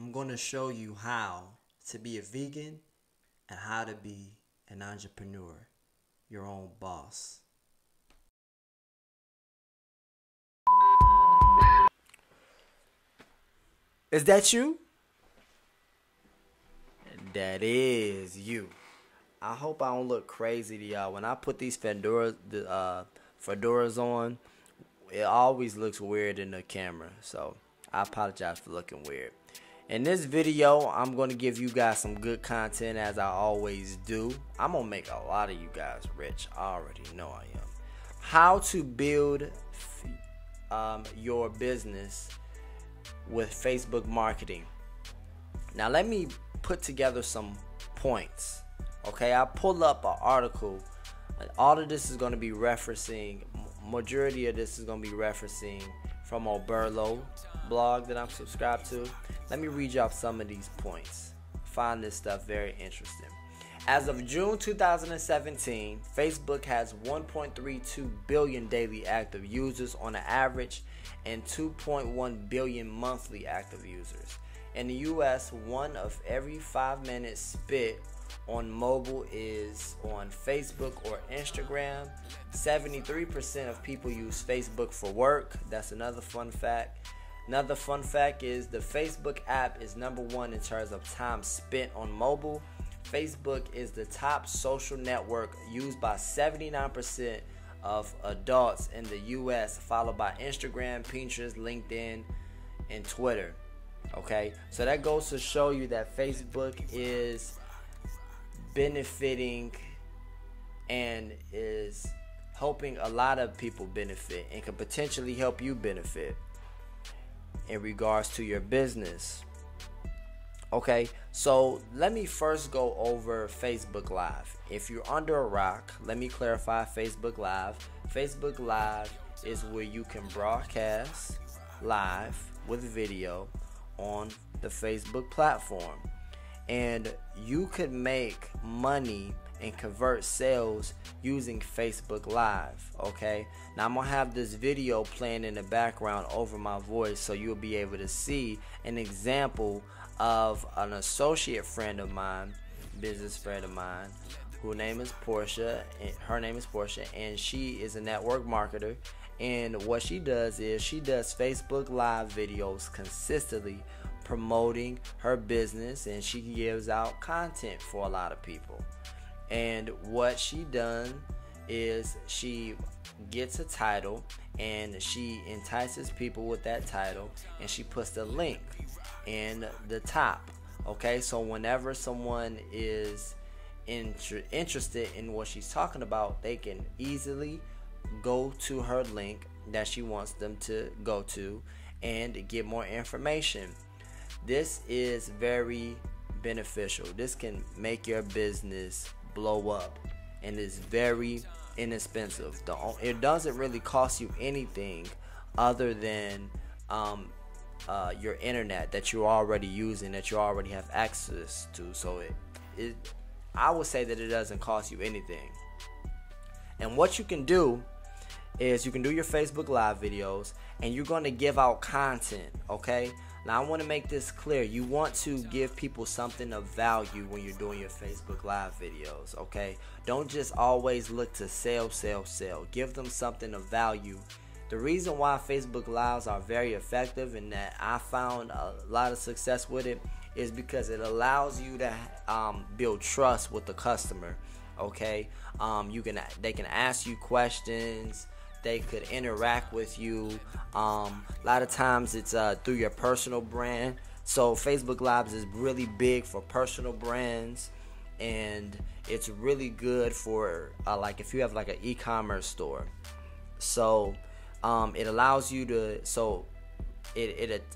I'm going to show you how to be a vegan and how to be an entrepreneur, your own boss. Is that you? That is you. I hope I don't look crazy to y'all. When I put these fedoras on, it always looks weird in the camera. So I apologize for looking weird. In this video, I'm going to give you guys some good content as I always do. I'm going to make a lot of you guys rich. I already know I am. How to build your business with Facebook marketing. Now let me put together some points. Okay, I pulled up an article. All of this is going to be referencing, majority of this is going to be referencing from Oberlo blog that I'm subscribed to. Let me read you off some of these points. Find this stuff very interesting. As of June 2017, Facebook has 1.32 billion daily active users on an average and 2.1 billion monthly active users. In the US, 1 of every 5 minutes spent on mobile is on Facebook or Instagram. 73% of people use Facebook for work. That's another fun fact. Another fun fact is the Facebook app is #1 in terms of time spent on mobile. Facebook is the top social network used by 79% of adults in the US, followed by Instagram, Pinterest, LinkedIn, and Twitter. Okay, so that goes to show you that Facebook is benefiting and is helping a lot of people benefit and can potentially help you benefit in regards to your business. Okay, so let me first go over Facebook Live. If you're under a rock, let me clarify Facebook Live. Facebook Live is where you can broadcast live with video on the Facebook platform. And you could make money and convert sales using Facebook Live. Okay, now I'm gonna have this video playing in the background over my voice so you'll be able to see an example of an associate friend of mine, business friend of mine, her name is Portia, and she is a network marketer. And what she does is she does Facebook Live videos consistently promoting her business, and she gives out content for a lot of people. And what she done is she gets a title and she entices people with that title, and she puts the link in the top. Okay, so whenever someone is interested in what she's talking about, they can easily go to her link that she wants them to go to and get more information. This is very beneficial. This can make your business blow up, and it's very inexpensive. It doesn't really cost you anything other than your internet that you're already using, that you already have access to. So I would say that it doesn't cost you anything. And what you can do is you can do your Facebook Live videos, and you're going to give out content. Okay, now I want to make this clear. You want to give people something of value when you're doing your Facebook Live videos. Okay, don't just always look to sell. Give them something of value. The reason why Facebook Lives are very effective and that I found a lot of success with it is because it allows you to build trust with the customer. Okay, they can ask you questions. They could interact with you. A lot of times it's through your personal brand. So Facebook Lives is really big for personal brands, and it's really good for like if you have like an e-commerce store. So it allows you to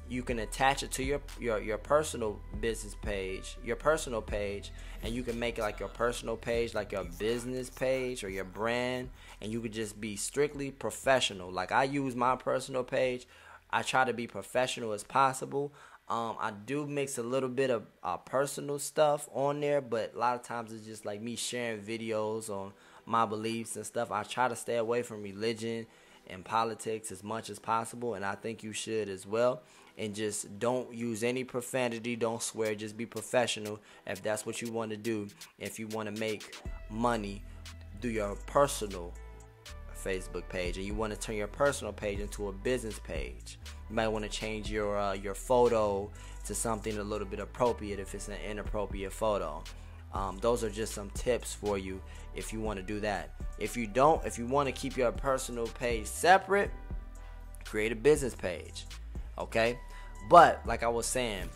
you can attach it to your personal business page, your personal page, and you can make it like your personal page, like your business page or your brand, and you could just be strictly professional. Like I use my personal page. I try to be professional as possible. I do mix a little bit of personal stuff on there, but a lot of times it's just like me sharing videos on my beliefs and stuff. I try to stay away from religion and politics as much as possible, and I think you should as well. and just don't use any profanity, don't swear, just be professional if that's what you want to do. If you want to make money, do your personal Facebook page, and you want to turn your personal page into a business page. You might want to change your photo to something a little bit appropriate if it's an inappropriate photo. Those are just some tips for you if you want to do that. If you want to keep your personal page separate, create a business page. Okay? But like I was saying,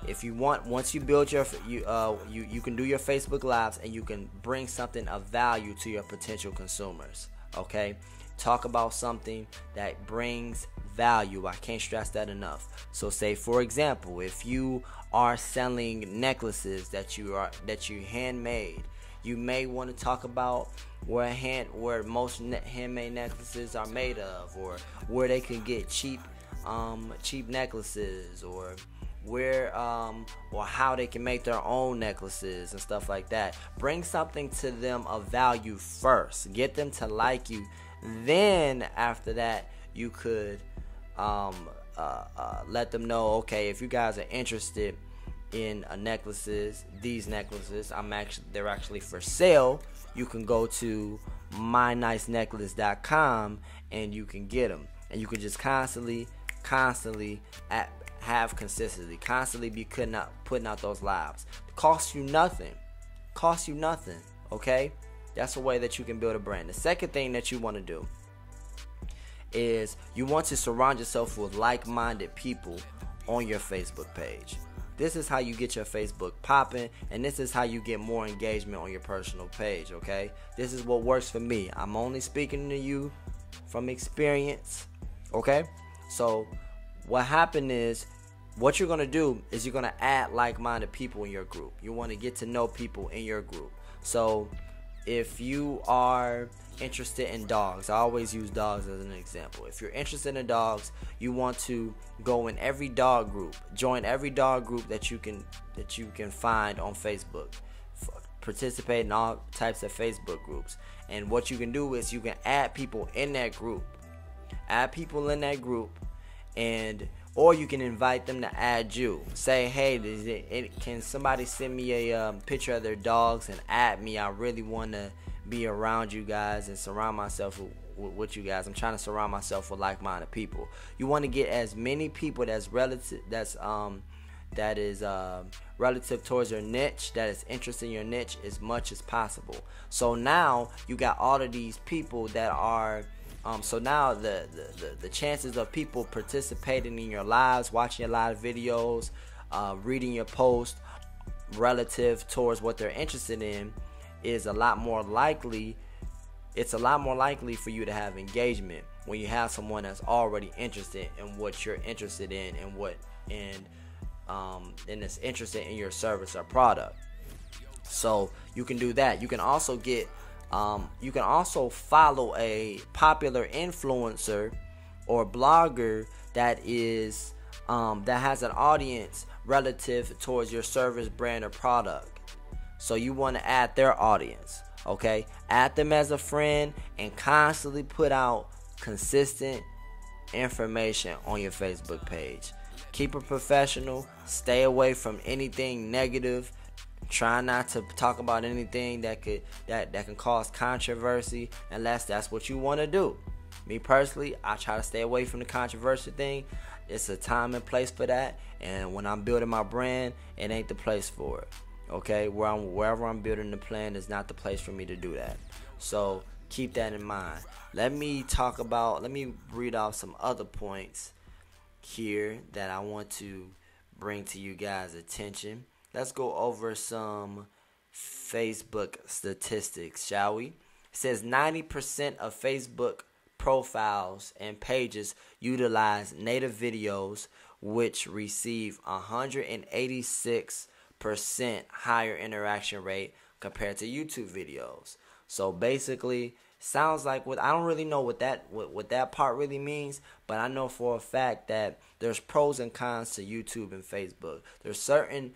if you want, once you build your you can do your Facebook Lives, and you can bring something of value to your potential consumers. Okay? Talk about something that brings value. I can't stress that enough. So say, for example, if you are selling necklaces that you handmade, you may want to talk about where most handmade necklaces are made of, or where they can get cheap necklaces, or where or how they can make their own necklaces and stuff like that. Bring something to them of value first. Get them to like you. Then after that, you could let them know, okay, if you guys are interested in these necklaces, they're actually for sale. You can go to mynicenecklace.com and you can get them, and you can just constantly have consistency, constantly be putting out those lives. Costs you nothing. Okay, that's a way that you can build a brand. The second thing that you want to do is you want to surround yourself with like-minded people on your Facebook page. This is how you get your Facebook popping, and this is how you get more engagement on your personal page, okay? This is what works for me. I'm only speaking to you from experience, okay? So what happened is, what you're going to do is you're going to add like-minded people in your group. You want to get to know people in your group. So if you are interested in dogs, I always use dogs as an example. If you're interested in dogs, you want to go in every dog group, join every dog group that you can find on Facebook, participate in all types of Facebook groups. And what you can do is you can add people in that group, and or you can invite them to add you. Say, hey, can somebody send me a picture of their dogs and add me? I really want to be around you guys and surround myself with you guys. I'm trying to surround myself with like-minded people. You want to get as many people that is relative towards your niche, that is interested in your niche, as much as possible. So now you got all of these people that are so now the chances of people participating in your lives, watching your live videos, reading your post relative towards what they're interested in is a lot more likely. It's a lot more likely for you to have engagement when you have someone that's already interested in what you're interested in, and is interested in your service or product. So you can do that. You can also follow a popular influencer or blogger that has an audience relative towards your service, brand, or product. So you want to add their audience, okay? Add them as a friend and constantly put out consistent information on your Facebook page. Keep it professional. Stay away from anything negative. Try not to talk about anything that can cause controversy, unless that's what you want to do. Me personally, I try to stay away from the controversy thing. It's a time and place for that, and when I'm building my brand, it ain't the place for it. Okay, wherever I'm building the plan is not the place for me to do that. So keep that in mind. Let me read off some other points here that I want to bring to you guys' attention. Let's go over some Facebook statistics, shall we? It says 90% of Facebook profiles and pages utilize native videos, which receive 186% higher interaction rate compared to YouTube videos. So basically, sounds like I don't really know what that part really means, but I know for a fact that there's pros and cons to YouTube and Facebook. There's certain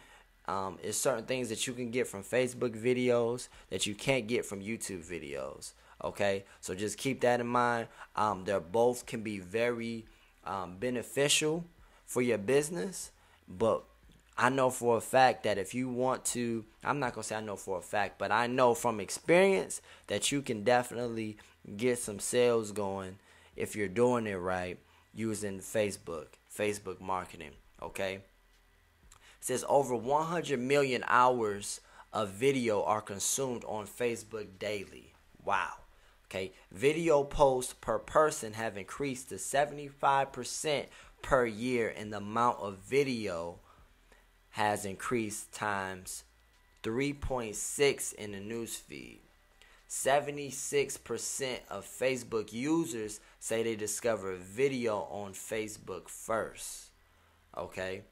things that you can get from Facebook videos that you can't get from YouTube videos. Okay, so just keep that in mind. They both can be very beneficial for your business, but I know for a fact that if you want to, I'm not going to say I know for a fact, but I know from experience that you can definitely get some sales going if you're doing it right using Facebook marketing, okay? It says over 100 million hours of video are consumed on Facebook daily. Wow. Okay, video posts per person have increased to 75% per year, and the amount of video has increased times 3.6 in the newsfeed. 76% of Facebook users say they discover video on Facebook first. Okay,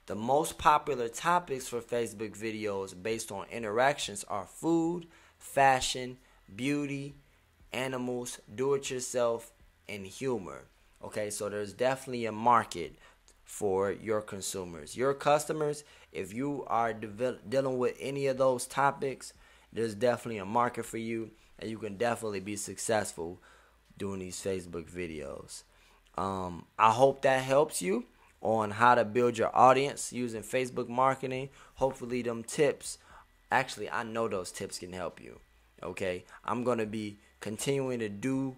the most popular topics for Facebook videos based on interactions are food, fashion, beauty, animals, do-it-yourself, and humor. Okay, so there's definitely a market for your consumers. Your customers, if you are dealing with any of those topics, there's definitely a market for you, and you can definitely be successful doing these Facebook videos. I hope that helps you on how to build your audience using Facebook marketing. Hopefully them tips, actually I know those tips can help you. Okay, I'm going to be continuing to do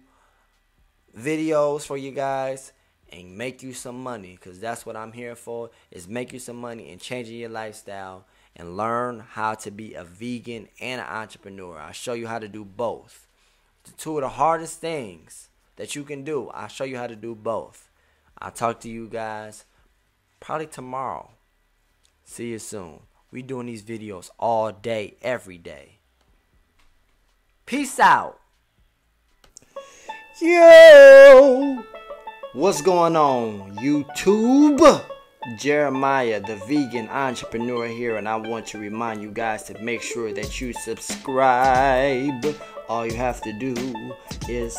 videos for you guys and make you some money, because that's what I'm here for, is make you some money and changing your lifestyle and learn how to be a vegan and an entrepreneur. I'll show you how to do both. The two of the hardest things that you can do, I'll show you how to do both. I'll talk to you guys probably tomorrow. See you soon. We doing these videos all day, every day. Peace out. Yo! What's going on, YouTube? Jeremiah, the vegan entrepreneur here, and I want to remind you guys to make sure that you subscribe. All you have to do is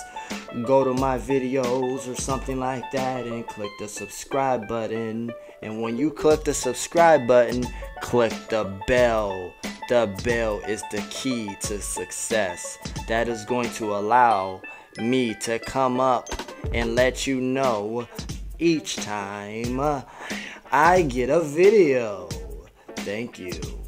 go to my videos or something like that and click the subscribe button. And when you click the subscribe button, click the bell. The bell is the key to success. That is going to allow me to come up and let you know each time I get a video. Thank you.